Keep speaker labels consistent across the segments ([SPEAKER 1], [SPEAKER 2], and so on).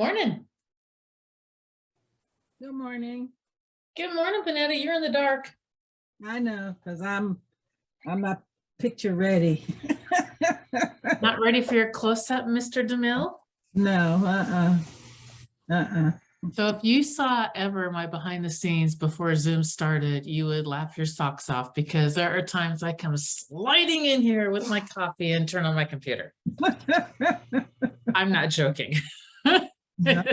[SPEAKER 1] Morning.
[SPEAKER 2] Good morning.
[SPEAKER 1] Good morning, Panetta. You're in the dark.
[SPEAKER 2] I know, because I'm not picture ready.
[SPEAKER 1] Not ready for your close-up, Mr. DeMille?
[SPEAKER 2] No,
[SPEAKER 1] So if you saw ever my behind the scenes before Zoom started, you would laugh your socks off because there are times I come sliding in here with my coffee and turn on my computer. I'm not joking.
[SPEAKER 3] I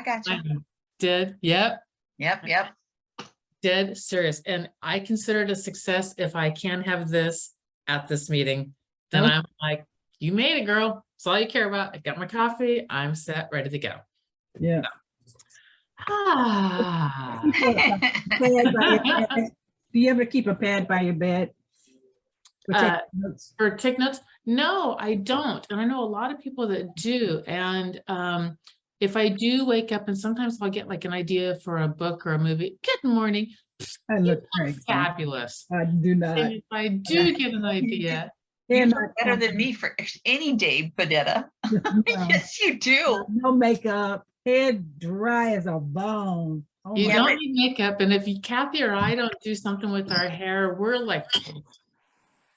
[SPEAKER 3] got you.
[SPEAKER 1] Dead. Yep.
[SPEAKER 3] Yep.
[SPEAKER 1] Dead serious. And I consider it a success if I can have this at this meeting. Then I'm like, you made it, girl. That's all you care about. I got my coffee. I'm set, ready to go.
[SPEAKER 2] Yeah.
[SPEAKER 1] Ah.
[SPEAKER 2] Do you ever keep a pad by your bed?
[SPEAKER 1] For take notes? No, I don't. And I know a lot of people that do. And if I do wake up and sometimes I'll get like an idea for a book or a movie. Good morning.
[SPEAKER 2] I look crazy.
[SPEAKER 1] Fabulous.
[SPEAKER 2] I do not.
[SPEAKER 1] And if I do get an idea.
[SPEAKER 3] You look better than me for any day, Panetta. Yes, you do.
[SPEAKER 2] No makeup, hair dry as a bone. Oh
[SPEAKER 1] You
[SPEAKER 2] my
[SPEAKER 1] don't
[SPEAKER 3] but-
[SPEAKER 1] need makeup. And if you, Kathy or I don't do something with our hair, we're like,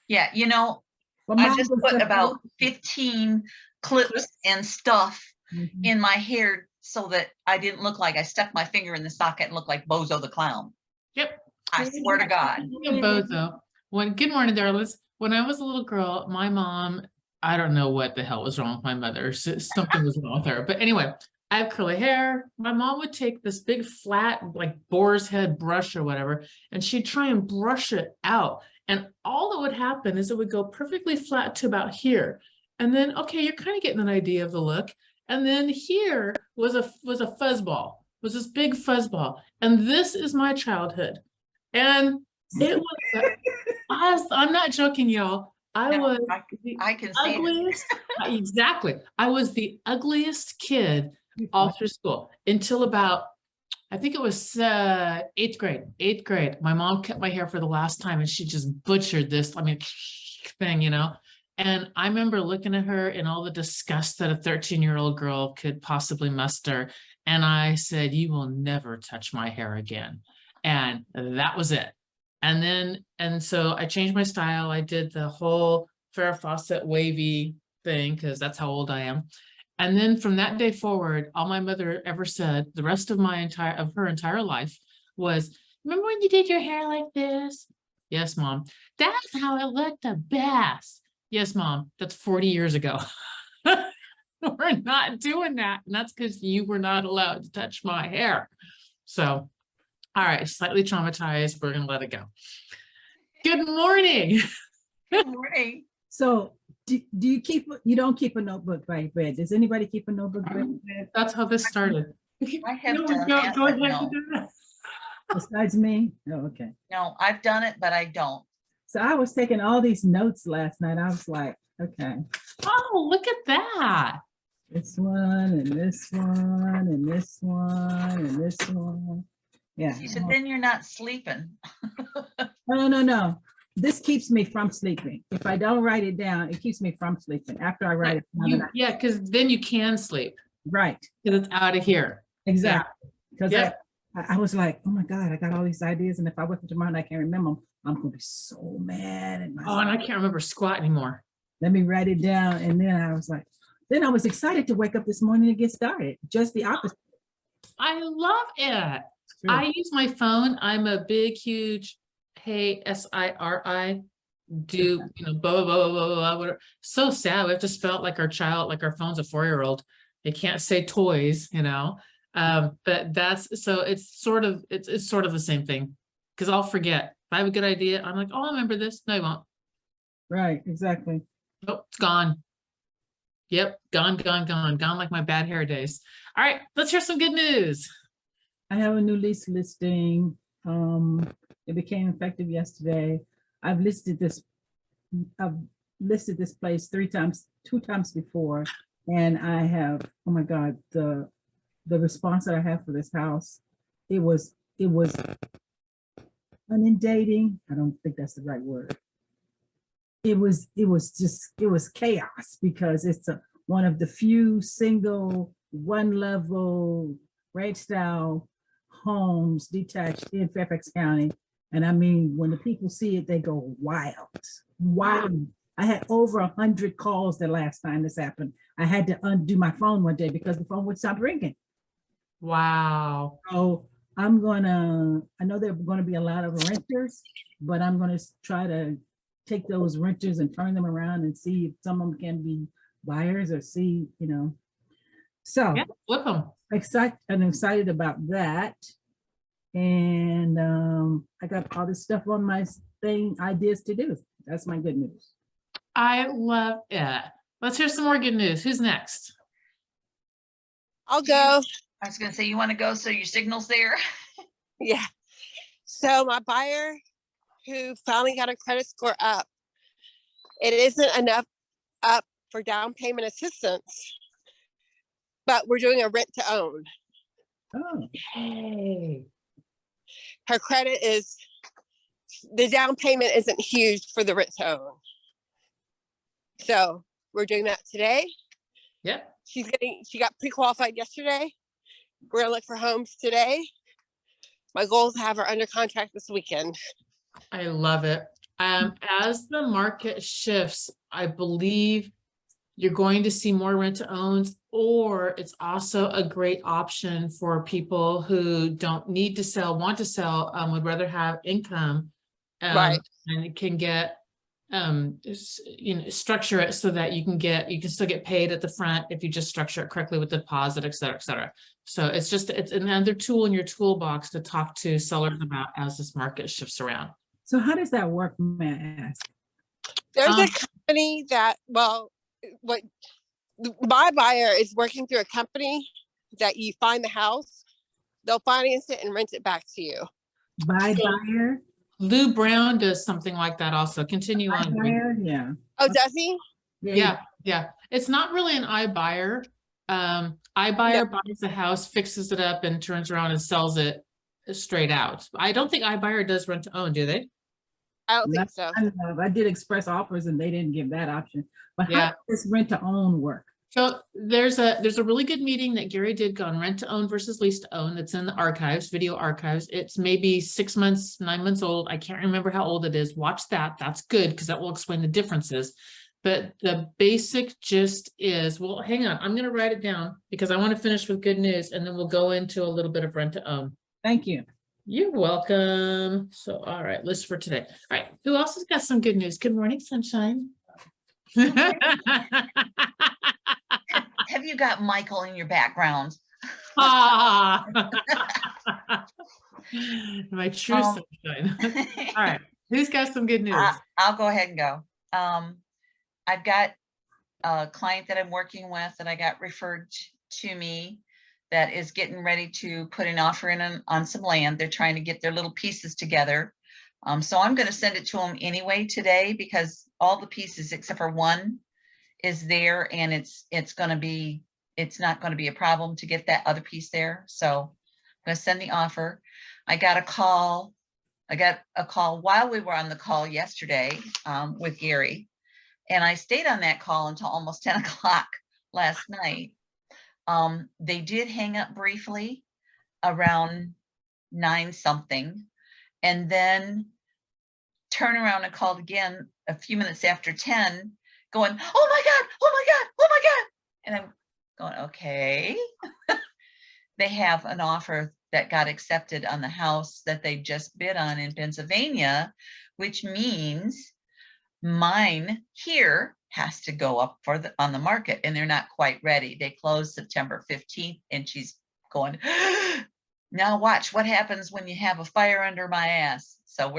[SPEAKER 3] Yeah,
[SPEAKER 2] Well,
[SPEAKER 3] I
[SPEAKER 2] mine
[SPEAKER 3] just
[SPEAKER 2] was
[SPEAKER 3] put
[SPEAKER 2] just-
[SPEAKER 3] about 15 clips and stuff
[SPEAKER 2] Mhm.
[SPEAKER 3] in my hair so that I didn't look like I stuck my finger in the socket and looked like Bozo the Clown.
[SPEAKER 1] yep.
[SPEAKER 3] I swear to God.
[SPEAKER 1] Speaking of bozo, good morning, darlings. When I was a little girl, my mom, I don't know what the hell was wrong with my mother. Something was wrong with her. But anyway, I have curly hair. My mom would take this big flat, like boar's head brush or whatever, and she'd try and brush it out. And all that would happen is it would go perfectly flat to about here. And then, okay, you're kind of getting an idea of the look. And then here was a fuzzball, was this big fuzzball. And this is my childhood. And it was, I'm not joking, y'all. I
[SPEAKER 3] No,
[SPEAKER 1] was the
[SPEAKER 3] I can see it.
[SPEAKER 1] ugliest, exactly. I was the ugliest kid all through school until about, I think it was eighth grade. My mom cut my hair for the last time and she just butchered this, thing, And I remember looking at her and all the disgust that a 13-year-old girl could possibly muster. And I said, you will never touch my hair again. And that was it. And so I changed my style. I did the whole Farrah Fawcett wavy thing because that's how old I am. And then from that day forward, all my mother ever said, the rest of her entire life was, remember when you did your hair like this? Yes, Mom. That's how it looked the best. Yes, Mom. That's 40 years ago. We're not doing that. And that's because you were not allowed to touch my hair. So, all right, slightly traumatized. We're going to let it go. Good morning.
[SPEAKER 3] Good morning.
[SPEAKER 2] So do you don't keep a notebook by your bed? Does anybody keep a notebook by your bed
[SPEAKER 1] That's how this started.
[SPEAKER 3] I have
[SPEAKER 1] No,
[SPEAKER 3] done
[SPEAKER 1] go
[SPEAKER 3] that, but
[SPEAKER 1] ahead
[SPEAKER 3] no.
[SPEAKER 1] and do that.
[SPEAKER 2] besides me? Oh, okay.
[SPEAKER 3] No, I've done it, but I don't.
[SPEAKER 2] So I was taking all these notes last night. I was like, okay,
[SPEAKER 1] Oh, look at that.
[SPEAKER 2] this one and this one and this one and this one. Yeah.
[SPEAKER 3] You said then you're not sleeping.
[SPEAKER 2] No. This keeps me from sleeping. If I don't write it down, it keeps me from sleeping. After I write it down,
[SPEAKER 1] Yeah, because then you can sleep
[SPEAKER 2] right,
[SPEAKER 1] because it's out of here.
[SPEAKER 2] exactly. Because
[SPEAKER 1] Yeah.
[SPEAKER 2] I was like, oh my God, I got all these ideas, and if I wake up tomorrow and I can't remember them, I'm gonna be so mad at myself.
[SPEAKER 1] Oh, and I can't remember squat anymore.
[SPEAKER 2] Let me write it down. And then I was like, then I was excited to wake up this morning and get started. Just the opposite.
[SPEAKER 1] I love it.
[SPEAKER 2] True.
[SPEAKER 1] I use my phone. I'm a big, huge, hey, SIRI, do, blah, blah, blah, blah, blah, whatever. So sad. We have to spell it like our child, like our phone's a 4-year-old. They can't say toys, but that's, so it's sort of the same thing. Because I'll forget. If I have a good idea, I'm like, oh, I remember this. No, you won't.
[SPEAKER 2] Right, exactly.
[SPEAKER 1] Nope, it's gone. Yep, gone like my bad hair days. All right, let's hear some good news.
[SPEAKER 2] I have a new lease listing. It became effective yesterday. I've listed this place 2 times before, and I have, oh my God, the response that I have for this house, it was inundating. I don't think that's the right word. It was chaos because it's one of the few single one level ranch style homes detached in Fairfax County. And I mean, when the people see it, they go wild, wild. I had over 100 calls the last time this happened. I had to undo my phone one day because the phone would stop ringing.
[SPEAKER 1] Wow.
[SPEAKER 2] So I know there are gonna be a lot of renters, but I'm gonna try to take those renters and turn them around and see if some of them can be buyers or see, So
[SPEAKER 1] Yeah, flip them.
[SPEAKER 2] I'm excited about that. And I got all this stuff on my thing, ideas to do. That's my good news.
[SPEAKER 1] I love it. Let's hear some more good news. Who's next?
[SPEAKER 4] I'll go.
[SPEAKER 3] I was gonna say, you want to go so your signal's there?
[SPEAKER 4] Yeah. So my buyer who finally got her credit score up, it isn't enough up for down payment assistance, but we're doing a rent to own.
[SPEAKER 2] Oh,
[SPEAKER 1] Hey.
[SPEAKER 4] Her credit is, the down payment isn't huge for the rent to own. So we're doing that today.
[SPEAKER 1] Yep.
[SPEAKER 4] She got pre-qualified yesterday. We're gonna look for homes today. My goal is to have her under contract this weekend.
[SPEAKER 1] I love it. As the market shifts, I believe you're going to see more rent to owns, or it's also a great option for people who don't need to sell, want to sell, would rather have income.
[SPEAKER 4] Right.
[SPEAKER 1] And it can get, structure it so that you can still get paid at the front if you just structure it correctly with deposit, et cetera, et cetera. So it's another tool in your toolbox to talk to sellers about as this market shifts around.
[SPEAKER 2] so how does that work, may I ask?
[SPEAKER 4] There's a company that, what my buyer is working through a company that you find the house, they'll finance it and rent it back to you.
[SPEAKER 2] By
[SPEAKER 1] So-
[SPEAKER 2] buyer?
[SPEAKER 1] Lou Brown does something like that also. Continue
[SPEAKER 2] By
[SPEAKER 1] on.
[SPEAKER 2] buyer, yeah.
[SPEAKER 4] Oh, does he?
[SPEAKER 1] Yeah. It's not really an iBuyer. iBuyer buys the house, fixes it up and turns around and sells it straight out. I don't think iBuyer does rent to own, do they?
[SPEAKER 4] I don't think so.
[SPEAKER 2] I did express offers and they didn't give that option. But how
[SPEAKER 1] Yeah.
[SPEAKER 2] does rent to own work?
[SPEAKER 1] So there's a really good meeting that Gary did on rent to own versus lease to own. That's in the archives, video archives. It's maybe 6 months, 9 months old. I can't remember how old it is. Watch that. That's good because that will explain the differences. But the basic gist is, well, hang on. I'm going to write it down because I want to finish with good news and then we'll go into a little bit of rent to own.
[SPEAKER 2] Thank you.
[SPEAKER 1] You're welcome. So, all right, list for today. All right, who else has got some good news? Good morning, sunshine.
[SPEAKER 3] Have you got Michael in your background?
[SPEAKER 1] Ah. My true
[SPEAKER 3] Um,
[SPEAKER 1] sunshine. All right, who's got some good news?
[SPEAKER 3] I'll go ahead and go. I've got a client that I'm working with that I got referred to me that is getting ready to put an offer in on some land. They're trying to get their little pieces together. So I'm going to send it to them anyway today because all the pieces except for one is there, and it's not going to be a problem to get that other piece there. So I'm going to send the offer. I got a call while we were on the call yesterday with Gary, and I stayed on that call until almost 10 o'clock last night. They did hang up briefly around 9 something, and then turn around and called again a few minutes after 10 going, oh my God, oh my God, oh my God. And I'm going, okay. They have an offer that got accepted on the house that they just bid on in Pennsylvania, which means mine here has to go up on the market, and they're not quite ready. They closed September 15th, and she's going, now watch what happens when you have a fire under my ass. So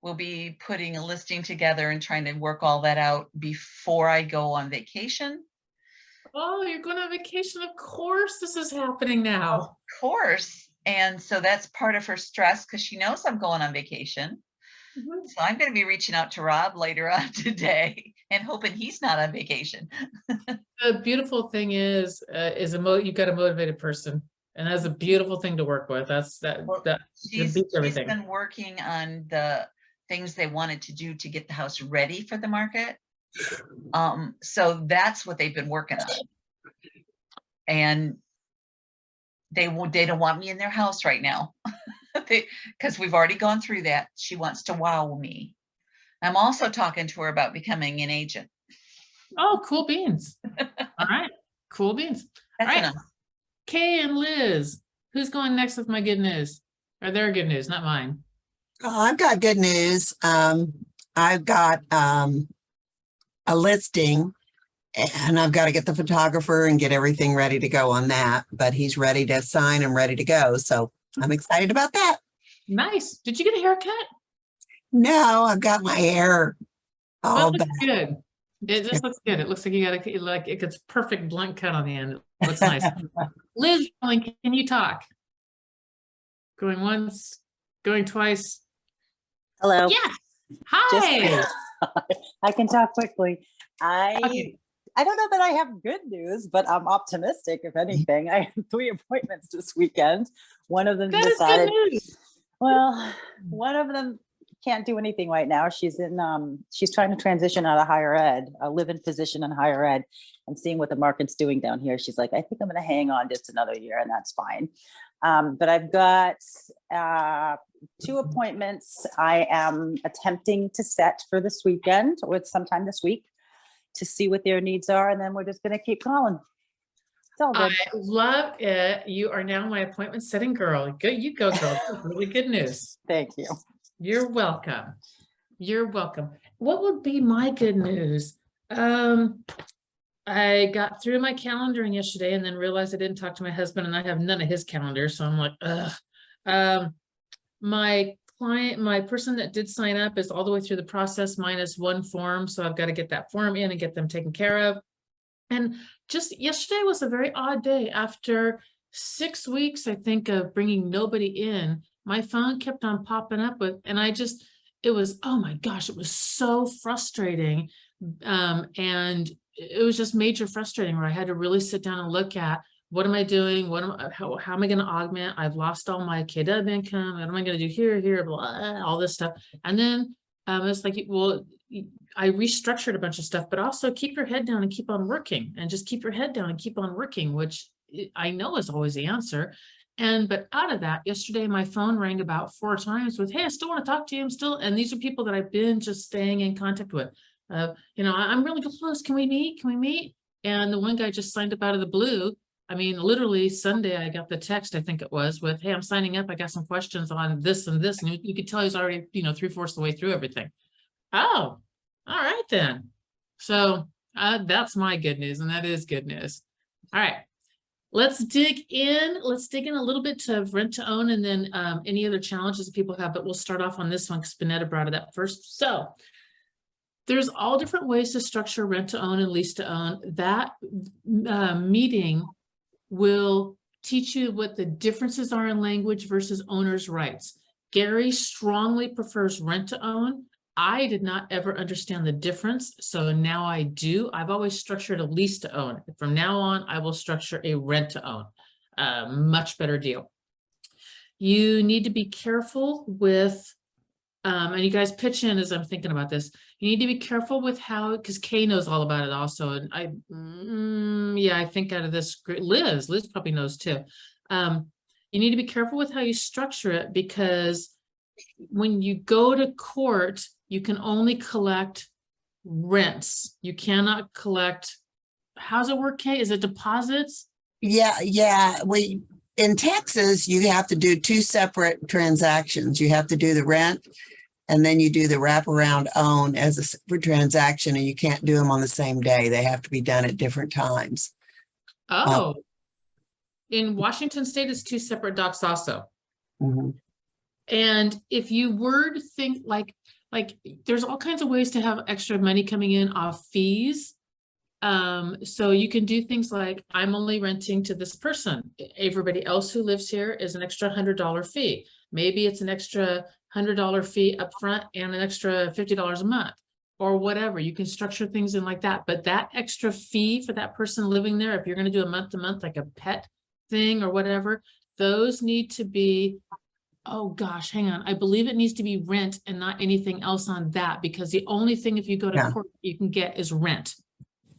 [SPEAKER 3] we'll be putting a listing together and trying to work all that out before I go on vacation.
[SPEAKER 1] Oh, you're going on vacation. Of course, this is happening now.
[SPEAKER 3] Of course. And so that's part of her stress because she knows I'm going on vacation.
[SPEAKER 1] Mhm.
[SPEAKER 3] So I'm going to be reaching out to Rob later on today and hoping he's not on vacation.
[SPEAKER 1] The beautiful thing is you've got a motivated person, and that's a beautiful thing to work with.
[SPEAKER 3] Well,
[SPEAKER 1] That
[SPEAKER 3] She's
[SPEAKER 1] beats everything.
[SPEAKER 3] been working on the things they wanted to do to get the house ready for the market. So that's what they've been working on. And they don't want me in their house right now. Because we've already gone through that. She wants to wow me. I'm also talking to her about becoming an agent.
[SPEAKER 1] Oh, cool beans. All right, cool beans.
[SPEAKER 3] That's
[SPEAKER 1] All right.
[SPEAKER 3] enough.
[SPEAKER 1] Kay and Liz, who's going next with my good news? Or their good news, not mine.
[SPEAKER 5] Oh, I've got good news. I've got a listing and I've got to get the photographer and get everything ready to go on that, but he's ready to sign and ready to go. So I'm excited about that.
[SPEAKER 1] Nice. Did you get a haircut?
[SPEAKER 5] No, I've got my hair
[SPEAKER 1] Well,
[SPEAKER 5] all
[SPEAKER 1] it
[SPEAKER 5] back.
[SPEAKER 1] looks good. It just looks good. It looks like you got a, like it gets perfect blunt cut on the end. It looks nice. Liz, can you talk? Going once, going twice.
[SPEAKER 6] Hello.
[SPEAKER 1] Yeah. Hi.
[SPEAKER 6] I can talk quickly.
[SPEAKER 1] Okay.
[SPEAKER 6] I don't know that I have good news, but I'm optimistic. If anything, I have 3 appointments this weekend. One of them
[SPEAKER 1] That is good
[SPEAKER 6] decided,
[SPEAKER 1] news.
[SPEAKER 6] well, one of them can't do anything right now. She's trying to transition out of higher ed, a live-in position in higher ed, and seeing what the market's doing down here. She's like, I think I'm going to hang on just another year, and that's fine. But I've got 2 appointments I am attempting to set for this weekend or sometime this week to see what their needs are. And then we're just going to keep calling. It's all good.
[SPEAKER 1] I love it. You are now my appointment setting girl. Go, you go, girl. That's really good news.
[SPEAKER 6] Thank you.
[SPEAKER 1] You're welcome. You're welcome. What would be my good news? I got through my calendaring yesterday and then realized I didn't talk to my husband and I have none of his calendar. So I'm like, ugh. My client, my person that did sign up is all the way through the process minus 1 form. So I've got to get that form in and get them taken care of. And just yesterday was a very odd day. After 6 weeks, I think, of bringing nobody in, my phone kept on popping up with, and it was, oh my gosh, it was so frustrating. And it was just major frustrating where I had to really sit down and look at, what am I doing? How am I going to augment? I've lost all my KW income. What am I going to do here, blah, all this stuff. And then it's like, well, I restructured a bunch of stuff, but also keep your head down and keep on working, and just keep your head down and keep on working, which I know is always the answer. But out of that, yesterday, my phone rang about 4 times with, hey, I still want to talk to you. And these are people that I've been just staying in contact with. I'm really close. Can we meet? Can we meet? And the one guy just signed up out of the blue. I mean, literally Sunday, I got the text, I think it was, with, hey, I'm signing up. I got some questions on this and this. And you could tell he's already, 3/4 the way through everything. Oh, all right then. So that's my good news. And that is good news. All right. Let's dig in a little bit to rent to own, and then any other challenges that people have, but we'll start off on this one because Bonetta brought it up first. So there's all different ways to structure rent to own and lease to own. That meeting will teach you what the differences are in language versus owner's rights. Gary strongly prefers rent to own. I did not ever understand the difference, so now I do. I've always structured a lease to own. From now on, I will structure a rent to own. Much better deal. You need to be careful with, and you guys pitch in as I'm thinking about this. You need to be careful with how, because Kay knows all about it also. And I think out of this, Liz probably knows too. You need to be careful with how you structure it, because when you go to court, you can only collect rents. You cannot collect, how's it work, Kay? Is it deposits?
[SPEAKER 5] Yeah. In Texas, you have to do 2 separate transactions. You have to do the rent, and then you do the wraparound own as a separate transaction, and you can't do them on the same day. They have to be done at different times.
[SPEAKER 1] Oh, in Washington State, it's 2 separate docs also.
[SPEAKER 5] Mhm.
[SPEAKER 1] And if you were to think like there's all kinds of ways to have extra money coming in off fees. So you can do things like, I'm only renting to this person. Everybody else who lives here is an extra $100 fee. Maybe it's an extra $100 fee up front and an extra $50 a month or whatever. You can structure things in like that. But that extra fee for that person living there, if you're going to do a month to month, like a pet thing or whatever, those need to be, oh gosh, hang on. I believe it needs to be rent and not anything else on that, because the only thing if you go to court you can get is rent.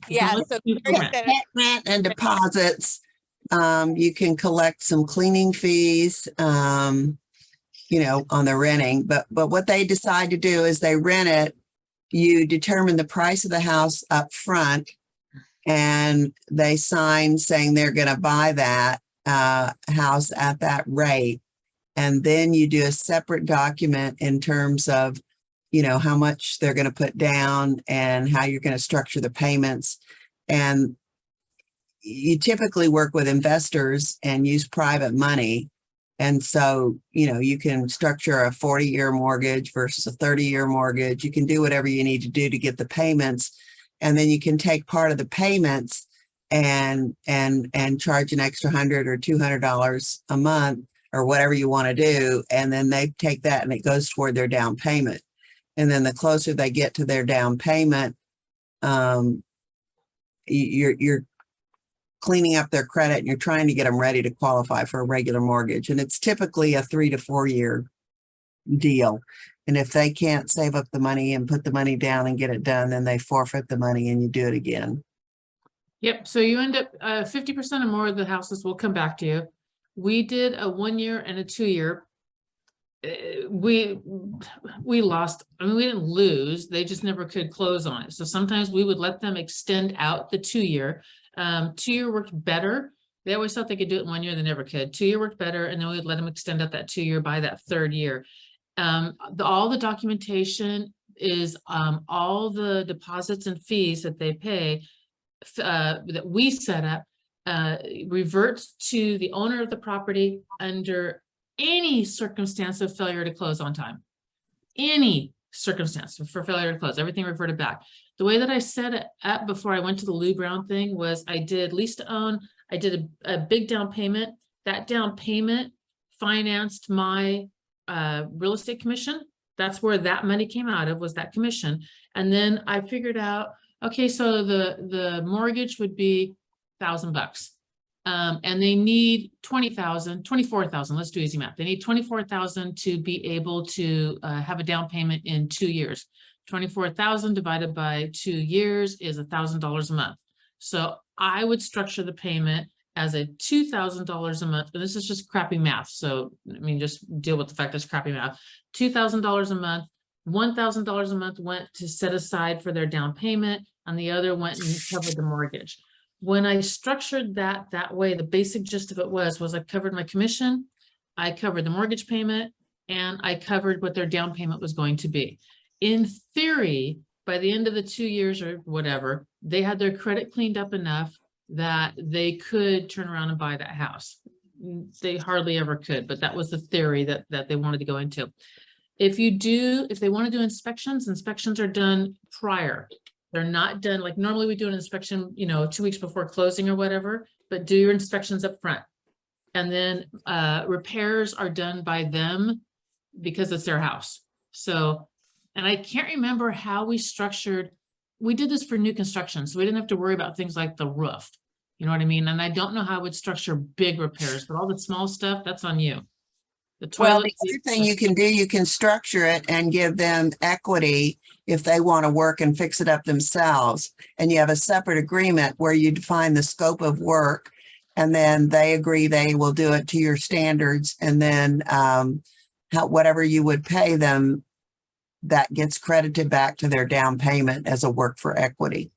[SPEAKER 1] You can
[SPEAKER 4] Yeah,
[SPEAKER 1] only
[SPEAKER 4] so
[SPEAKER 1] sue for
[SPEAKER 4] Gary
[SPEAKER 1] rent.
[SPEAKER 4] said,
[SPEAKER 5] Rent and deposits You can collect some cleaning fees, on the renting, but what they decide to do is they rent it. You determine the price of the house up front, and they sign saying they're going to buy that house at that rate. And then you do a separate document in terms of, how much they're going to put down and how you're going to structure the payments. And you typically work with investors and use private money. And so, you can structure a 40-year mortgage versus a 30-year mortgage. You can do whatever you need to do to get the payments. And then you can take part of the payments and charge an extra $100 or $200 a month or whatever you want to do. And then they take that and it goes toward their down payment. And then the closer they get to their down payment, you're cleaning up their credit and you're trying to get them ready to qualify for a regular mortgage. And it's typically a 3 to 4 year deal. And if they can't save up the money and put the money down and get it done, then they forfeit the money and you do it again.
[SPEAKER 1] Yep, so you end up 50% or more of the houses will come back to you. We did a 1 year and a 2 year. We lost, we didn't lose, they just never could close on it. So sometimes we would let them extend out the 2 year. 2 year worked better. They always thought they could do it in 1 year, they never could. 2 year worked better, and then we'd let them extend out that 2 year by that 3rd year. All the documentation is all the deposits and fees that they pay that we set up reverts to the owner of the property under any circumstance of failure to close on time. Any circumstance for failure to close, everything reverted back. The way that I set it up before I went to the Lou Brown thing was I did lease to own. I did a big down payment. That down payment financed my real estate commission. That's where that money came out of, was that commission. And then I figured out, okay, so the mortgage would be $1,000. And they need 24,000, let's do easy math. They need 24,000 to be able to have a down payment in 2 years. 24,000 divided by 2 years is $1,000 a month. So I would structure the payment as a $2,000 a month, and this is just crappy math. So, just deal with the fact it's crappy math. $2,000 a month, $1,000 a month went to set aside for their down payment, and the other went and covered the mortgage. When I structured that way, the basic gist of it was I covered my commission, I covered the mortgage payment, and I covered what their down payment was going to be. In theory, by the end of the 2 years or whatever, they had their credit cleaned up enough that they could turn around and buy that house. They hardly ever could, but that was the theory that they wanted to go into. If they want to do inspections are done prior. They're not done, like normally we do an inspection, 2 weeks before closing or whatever, but do your inspections up front. And then repairs are done by them because it's their house. So, and I can't remember how we did this for new construction, so we didn't have to worry about things like the roof. You know what I mean? And I don't know how I would structure big repairs, but all the small stuff, that's on you. The
[SPEAKER 5] Well,
[SPEAKER 1] toilet.
[SPEAKER 5] the other thing you can do, you can structure it and give them equity if they want to work and fix it up themselves. And you have a separate agreement where you define the scope of work, and then they agree they will do it to your standards. And then whatever you would pay them, that gets credited back to their down payment as a work for equity.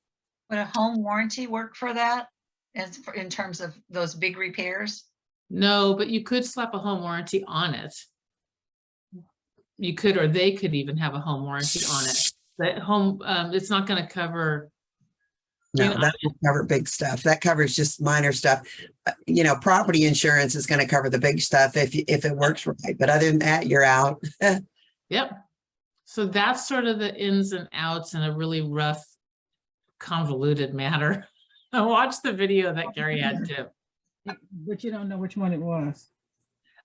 [SPEAKER 3] Would a home warranty work for that in terms of those big repairs?
[SPEAKER 1] No, but you could slap a home warranty on it. You could, or they could even have a home warranty on it. That home, it's not going to cover.
[SPEAKER 5] No, that doesn't cover big stuff. That covers just minor stuff. Property insurance is going to cover the big stuff if it works right. But other than that, you're out.
[SPEAKER 1] Yep. So that's sort of the ins and outs in a really rough, convoluted manner. I watched the video that Gary had too.
[SPEAKER 2] But you don't know which one it was.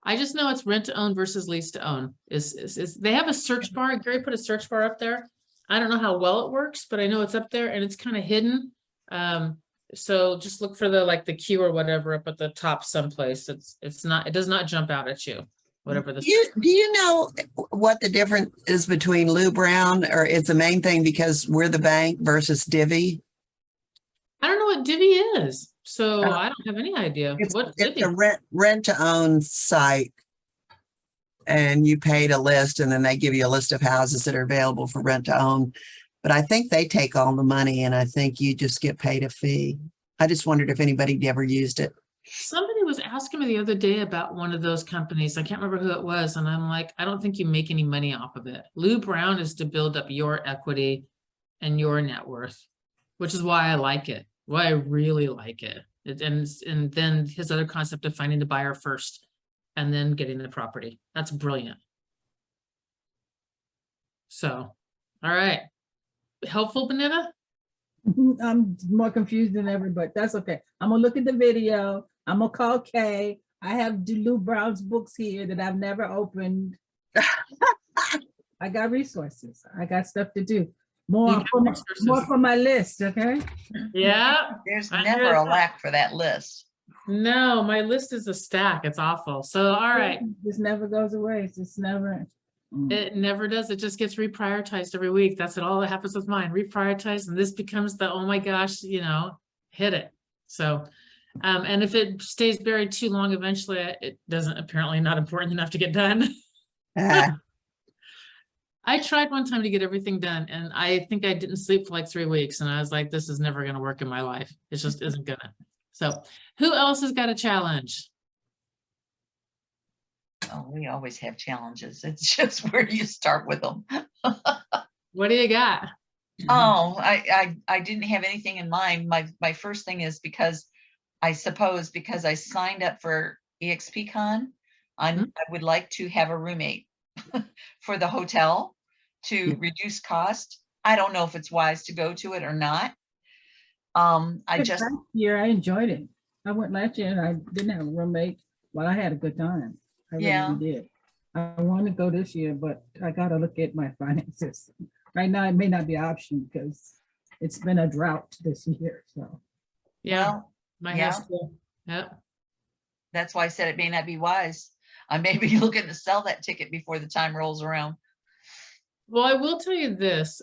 [SPEAKER 1] I just know it's rent to own versus lease to own. Is they have a search bar. Gary put a search bar up there. I don't know how well it works, but I know it's up there and it's kind of hidden. So just look for the Q or whatever up at the top someplace. It does not jump out at you. Whatever the
[SPEAKER 5] Do you know what the difference is between Lou Brown, or it's the main thing because we're the bank, versus Divvy?
[SPEAKER 1] I don't know what Divvy is, so
[SPEAKER 5] Uh,
[SPEAKER 1] I don't have any idea.
[SPEAKER 5] It's,
[SPEAKER 1] What's
[SPEAKER 5] it's
[SPEAKER 1] Divvy?
[SPEAKER 5] a rent to own site. And you paid a list and then they give you a list of houses that are available for rent to own. But I think they take all the money and I think you just get paid a fee. I just wondered if anybody ever used it.
[SPEAKER 1] Somebody was asking me the other day about one of those companies. I can't remember who it was. And I'm like, I don't think you make any money off of it. Lou Brown is to build up your equity and your net worth, which is why I like it. Why I really like it. And then his other concept of finding the buyer first and then getting the property. That's brilliant. So, all right. Helpful, Benita?
[SPEAKER 2] I'm more confused than ever, but that's okay. I'm gonna look at the video. I'm gonna call Kay. I have Lou Brown's books here that I've never opened. I got resources. I got stuff to do. More
[SPEAKER 1] got
[SPEAKER 2] for
[SPEAKER 1] resources.
[SPEAKER 2] my list, okay?
[SPEAKER 1] Yeah.
[SPEAKER 3] There's
[SPEAKER 1] I
[SPEAKER 3] never
[SPEAKER 1] heard
[SPEAKER 3] a
[SPEAKER 1] that.
[SPEAKER 3] lack for that list.
[SPEAKER 1] No, my list is a stack. It's awful. So, all right.
[SPEAKER 2] This never goes away. It's just never.
[SPEAKER 1] It never does. It just gets reprioritized every week. That's all that happens with mine. Reprioritize, and this becomes the, oh my gosh, hit it. So, and if it stays buried too long, eventually it doesn't, apparently not important enough to get done.
[SPEAKER 5] Ah,
[SPEAKER 1] I tried one time to get everything done and I think I didn't sleep for like 3 weeks and I was like, this is never going to work in my life. It just isn't gonna. So who else has got a challenge?
[SPEAKER 3] Oh, we always have challenges. It's just where do you start with them?
[SPEAKER 1] What do you got?
[SPEAKER 3] Oh, I didn't have anything in mind. My first thing is because I suppose because I signed up for EXPCon, I would like to have a roommate for the hotel to reduce cost. I don't know if it's wise to go to it or not. I just,
[SPEAKER 2] Last year, I enjoyed it. I went last year and I didn't have a roommate, but I had a good time. I
[SPEAKER 3] Yeah.
[SPEAKER 2] really did. I want to go this year, but I gotta look at my finances. Right now, it may not be an option because it's been a drought this year, so.
[SPEAKER 1] Yeah,
[SPEAKER 3] well,
[SPEAKER 1] my
[SPEAKER 3] yeah.
[SPEAKER 1] house too. Yep.
[SPEAKER 3] that's why I said it may not be wise. I may be looking to sell that ticket before the time rolls around.
[SPEAKER 1] Well, I will tell you this,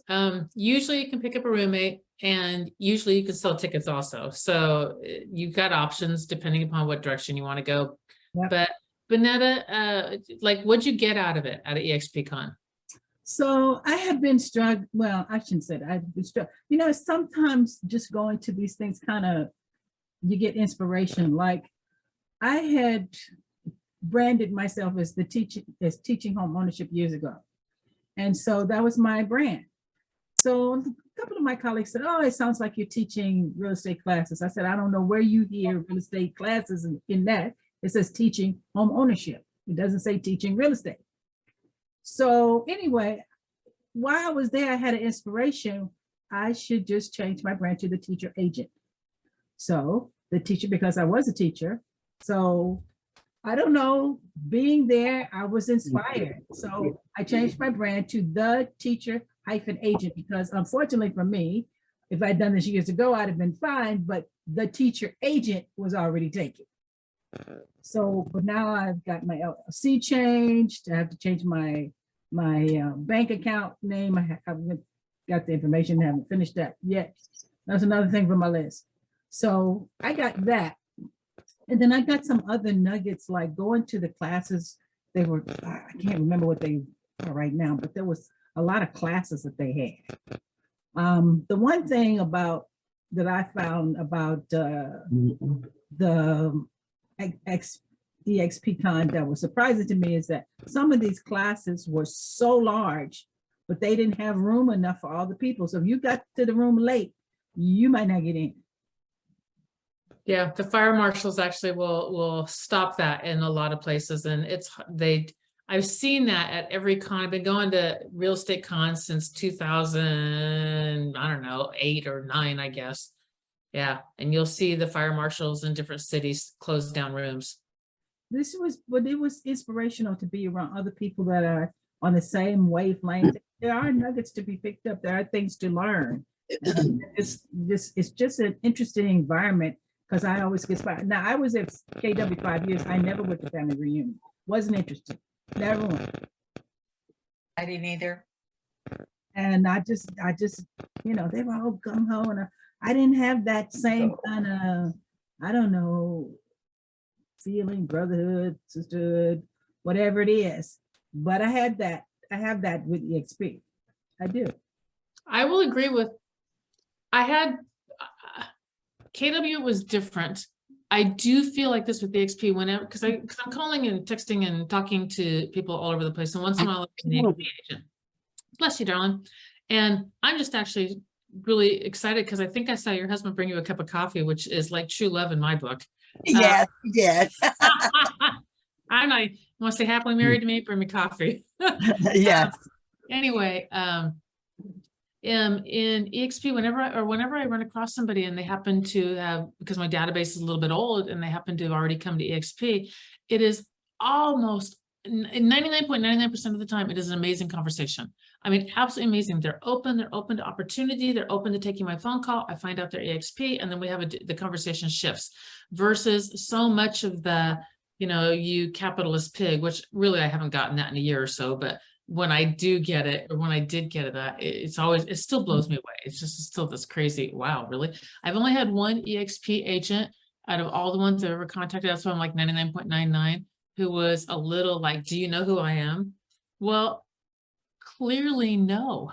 [SPEAKER 1] usually you can pick up a roommate and usually you can sell tickets also. So you've got options depending upon what direction you want to go.
[SPEAKER 2] Yep.
[SPEAKER 1] But Benetta, like what'd you get out of it at EXPCon?
[SPEAKER 2] So I have been struck, well, I shouldn't say that. I've been struck, sometimes just going to these things you get inspiration. Like I had branded myself as teaching home ownership years ago. And so that was my brand. So a couple of my colleagues said, oh, it sounds like you're teaching real estate classes. I said, I don't know where you hear real estate classes in that. It says teaching home ownership. It doesn't say teaching real estate. So anyway, while I was there, I had an inspiration. I should just change my brand to the teacher agent. So the teacher, because I was a teacher. So I don't know, being there, I was inspired. So I changed my brand to the teacher-agent because unfortunately for me, if I'd done this years ago, I'd have been fine, but the teacher agent was already taken. So, but now I've got my LLC changed. I have to change my bank account name. I haven't got the information, haven't finished that yet. That's another thing from my list. So I got that. And then I got some other nuggets, like going to the classes. They were, I can't remember what they are right now, but there was a lot of classes that they had. The one thing that I found about the EXPCon that was surprising to me is that some of these classes were so large, but they didn't have room enough for all the people. So if you got to the room late, you might not get in.
[SPEAKER 1] Yeah, the fire marshals actually will stop that in a lot of places, and I've seen that at every con. I've been going to real estate cons since 2000, I don't know, 8 or 9, I guess. Yeah, and you'll see the fire marshals in different cities close down rooms.
[SPEAKER 2] But it was inspirational to be around other people that are on the same wavelength. There are nuggets to be picked up. There are things to learn. It's just an interesting environment. Because I always get inspired. Now I was at KW 5 years. I never went to family reunion. Wasn't interested. Never went.
[SPEAKER 3] I didn't either.
[SPEAKER 2] And I just, they were all gung ho, and I didn't have that same kind of, I don't know, feeling, brotherhood, sisterhood, whatever it is. But I have that with EXP. I do.
[SPEAKER 1] I will agree with, I had, KW was different. I do feel like this with the XP whenever, because I'm calling and texting and talking to people all over the place. And once in a while, I'm the XP agent. Bless you, darling. And I'm just actually really excited because I think I saw your husband bring you a cup of coffee, which is like true love in my book.
[SPEAKER 5] Yes, he did.
[SPEAKER 1] I'm not, want to say happily married to me, bring me coffee.
[SPEAKER 5] Yes.
[SPEAKER 1] Anyway, in EXP, whenever I run across somebody and they happen to have, because my database is a little bit old and they happen to have already come to EXP, it is almost 99.99% of the time, it is an amazing conversation. I mean, absolutely amazing. They're open to opportunity. They're open to taking my phone call. I find out their EXP and then we have the conversation shifts versus so much of the, you know, you capitalist pig, which really I haven't gotten that in a year or so, but when I do get it, or when I did get it, it's always, it still blows me away. It's just still this crazy, wow, really? I've only had one EXP agent out of all the ones I've ever contacted. That's why I'm like 99.99, who was a little like, do you know who I am? Well, clearly no.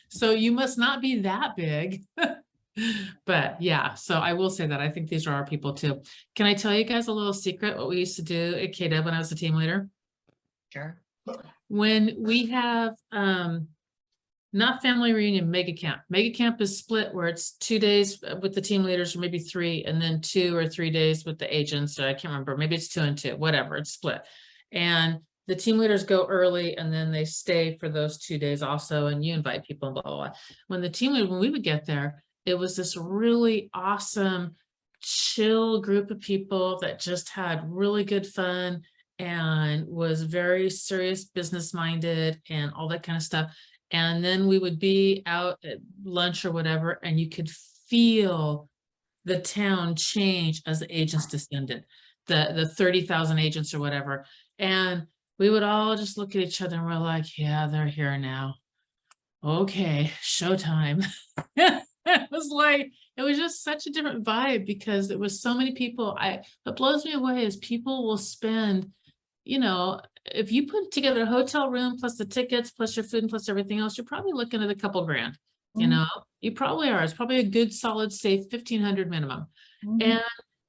[SPEAKER 1] So you must not be that big. But yeah, so I will say that I think these are our people too. Can I tell you guys a little secret, what we used to do at KW when I was a team leader?
[SPEAKER 3] Sure.
[SPEAKER 1] When we have not family reunion, mega camp. Mega camp is split where it's 2 days with the team leaders or maybe 3, and then 2 or 3 days with the agents. Or I can't remember, maybe it's 2 and 2, whatever, it's split. And the team leaders go early and then they stay for those 2 days also, and you invite people, blah, blah, blah. When the team leader, when we would get there, it was this really awesome, chill group of people that just had really good fun and was very serious business minded and all that kind of stuff. And then we would be out at lunch or whatever, and you could feel the town change as the agents descended, the 30,000 agents or whatever. And we would all just look at each other and we're like, yeah, they're here now. Okay, showtime. It was like, it was just such a different vibe because it was so many people. What blows me away is people will spend, you know, if you put together a hotel room plus the tickets, plus your food and plus everything else, you're probably looking at a couple grand, you know, you probably are. It's probably a good, solid, safe 1,500 minimum. And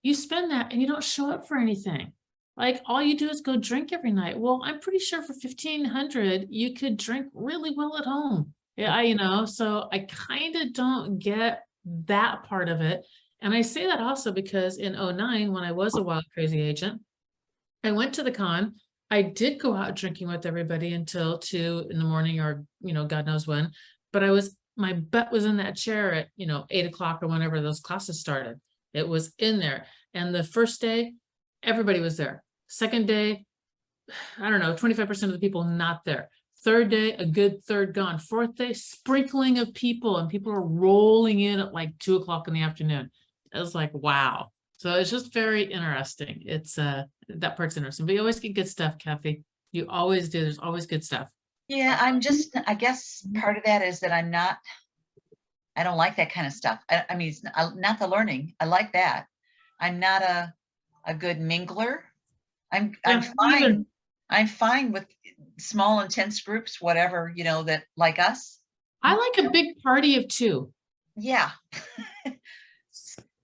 [SPEAKER 1] you spend that and you don't show up for anything. Like all you do is go drink every night. Well, I'm pretty sure for 1,500, you could drink really well at home. Yeah, you know, so I kind of don't get that part of it. And I say that also because in 2009, when I was a wild crazy agent, I went to the con. I did go out drinking with everybody until 2 in the morning or, you know, God knows when, but my butt was in that chair at, you know, 8 o'clock or whenever those classes started. It was in there. And the first day, everybody was there. Second day, I don't know, 25% of the people not there. Third day, a good third gone. Fourth day, sprinkling of people, and people are rolling in at like 2 o'clock in the afternoon. It was like, wow. So it's just very interesting. It's that part's interesting, but you always get good stuff, Kathy. You always do. There's always good stuff.
[SPEAKER 3] Yeah, I guess part of that is that I don't like that kind of stuff. I mean, it's not the learning. I like that. I'm not a good mingler. I'm fine. I'm fine with small, intense groups, whatever, you know, that like us.
[SPEAKER 1] I like a big party of 2.
[SPEAKER 3] Yeah.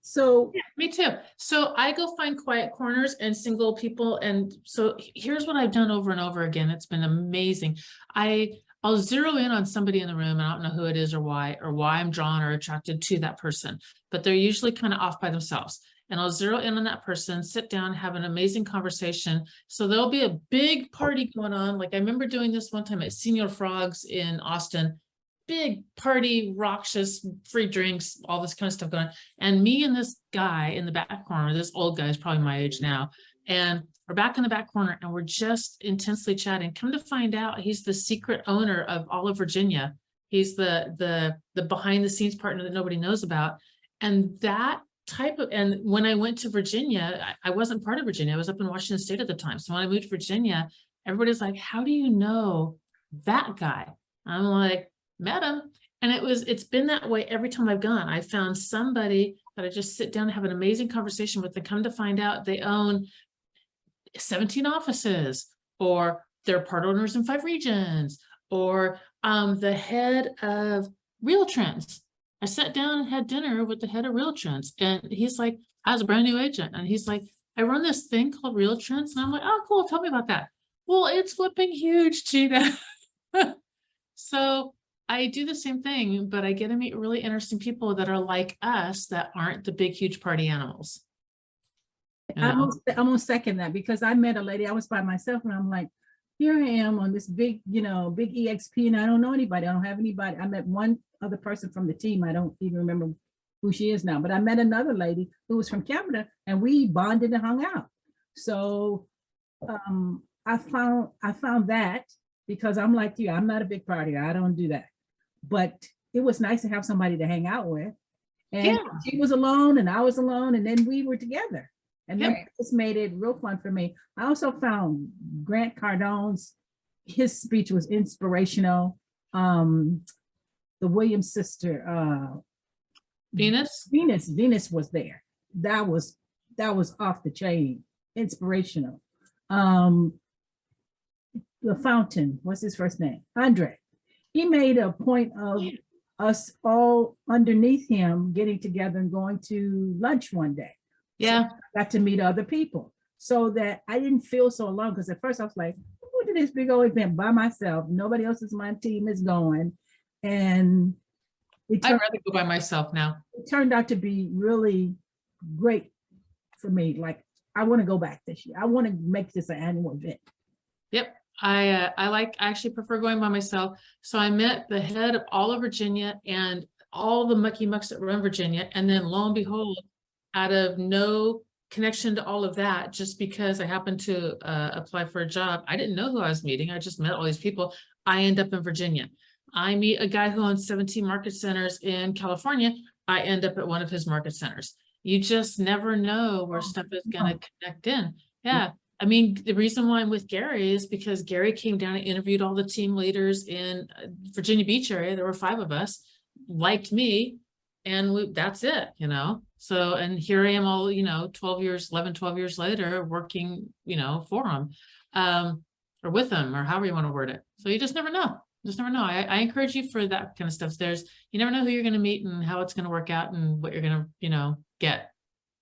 [SPEAKER 2] So
[SPEAKER 1] Yeah, me too. So I go find quiet corners and single people. And so here's what I've done over and over again. It's been amazing. I'll zero in on somebody in the room and I don't know who it is or why I'm drawn or attracted to that person, but they're usually kind of off by themselves. And I'll zero in on that person, sit down, have an amazing conversation. So there'll be a big party going on. Like I remember doing this one time at Senior Frogs in Austin, big party, raucous, free drinks, all this kind of stuff going on. And me and this guy in the back corner, this old guy is probably my age now. And we're back in the back corner and we're just intensely chatting. Come to find out, he's the secret owner of all of Virginia. He's the behind the scenes partner that nobody knows about. And that type of, and when I went to Virginia, I wasn't part of Virginia. I was up in Washington State at the time. So when I moved to Virginia, everybody's like, how do you know that guy? I'm like, met him. And it's been that way every time I've gone. I found somebody that I just sit down and have an amazing conversation with, and come to find out they own 17 offices, or they're part owners in 5 regions, or the head of Real Trends. I sat down and had dinner with the head of Real Trends, and he's like, I was a brand new agent, and he's like, I run this thing called Real Trends, and I'm like, oh, cool, tell me about that. Well, it's flipping huge, Gina. So I do the same thing, but I get to meet really interesting people that are like us, that aren't the big, huge party animals. You
[SPEAKER 2] I'm
[SPEAKER 1] know?
[SPEAKER 2] gonna second that, because I met a lady, I was by myself, and I'm like, here I am on this big, big EXP, and I don't know anybody. I don't have anybody. I met one other person from the team. I don't even remember who she is now, but I met another lady who was from Canada, and we bonded and hung out. So I found that, because I'm like you, I'm not a big partier. I don't do that. But it was nice to have somebody to hang out with. And
[SPEAKER 1] Yeah.
[SPEAKER 2] she was alone and I was alone, and then we were together. And
[SPEAKER 1] Yep.
[SPEAKER 2] that just made it real fun for me. I also found Grant Cardone's, his speech was inspirational. The Williams sister,
[SPEAKER 1] Venus?
[SPEAKER 2] Venus was there. That was off the chain, inspirational. The Fountain, what's his first name? Andre. He made a point of us all underneath him getting together and going to lunch one day.
[SPEAKER 1] Yeah.
[SPEAKER 2] I got to meet other people, so that I didn't feel so alone. Because at first I was like, I'm going to this big old event by myself. Nobody else is my team is going. And
[SPEAKER 1] I'd rather go by myself now.
[SPEAKER 2] it turned out to be really great for me. Like, I want to go back this year. I want to make this an annual event.
[SPEAKER 1] Yep. I actually prefer going by myself. So I met the head of all of Virginia and all the mucky mucks that run Virginia. And then lo and behold, out of no connection to all of that, just because I happened to apply for a job, I didn't know who I was meeting. I just met all these people. I end up in Virginia. I meet a guy who owns 17 market centers in California. I end up at one of his market centers. You just never know where stuff is going to connect in. Yeah. I mean, the reason why I'm with Gary is because Gary came down and interviewed all the team leaders in Virginia Beach area. There were 5 of us, liked me, and that's it, So, and here I am all, 12 years later, working, for him, or with him, or however you want to word it. So you just never know. I encourage you for that kind of stuff. You never know who you're going to meet and how it's going to work out and what you're going to, get.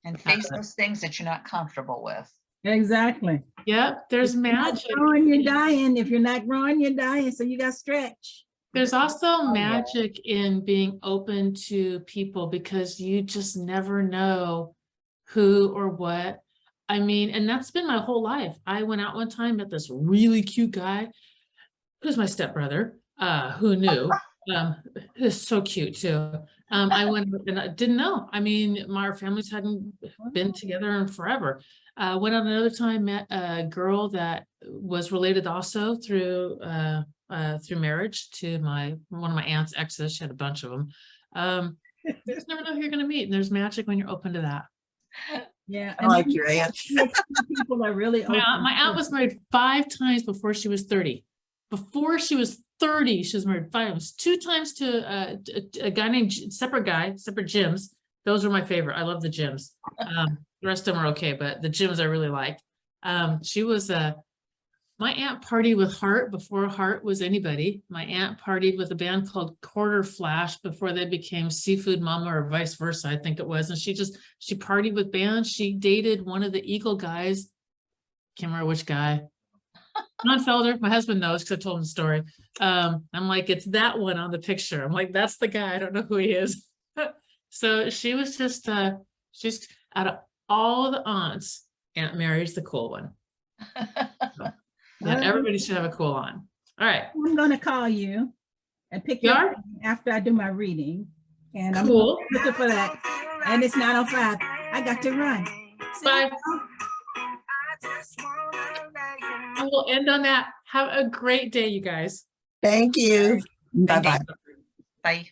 [SPEAKER 3] And face those things that you're not comfortable with.
[SPEAKER 2] Exactly.
[SPEAKER 1] Yep. There's magic.
[SPEAKER 2] Growing, you're dying. If you're not growing, you're dying. So you got to stretch.
[SPEAKER 1] There's also
[SPEAKER 3] yeah.
[SPEAKER 1] magic in being open to people, because you just never know who or what. I mean, and that's been my whole life. I went out one time, met this really cute guy who's my stepbrother, who knew, who's so cute too. I went and I didn't know. I mean, our families hadn't been together in forever. Went out another time, met a girl that was related also through marriage to one of my aunt's exes. She had a bunch of them. You just never know who you're going to meet, and there's magic when you're open to that.
[SPEAKER 2] Yeah.
[SPEAKER 5] I like your aunt.
[SPEAKER 2] People are really open.
[SPEAKER 1] My aunt was married 5 times before she was 30. Before she was 30, she was married 5 times. 2 times to a guy named separate Jims. Those are my favorite. I love the Jims. The rest of them are okay, but the Jims I really like. She was my aunt partied with Heart before Heart was anybody. My aunt partied with a band called Quarter Flash before they became Seafood Mama, or vice versa, I think it was. And she partied with bands. She dated one of the Eagle guys. Can't remember which guy. Ron Felder, my husband knows because I told him the story. I'm like, it's that one on the picture. I'm like, that's the guy. I don't know who he is. So she was just, she's out of all the aunts, Aunt Mary's the cool one. Yeah, everybody should have a cool aunt. All right.
[SPEAKER 2] I'm going to call you and pick you up after I do my reading. And I'm
[SPEAKER 1] Cool.
[SPEAKER 2] looking for that. And it's 9:05. I got to run.
[SPEAKER 1] Bye. And we'll end on that. Have a great day, you guys.
[SPEAKER 5] Thank you. Bye-bye.
[SPEAKER 3] Bye.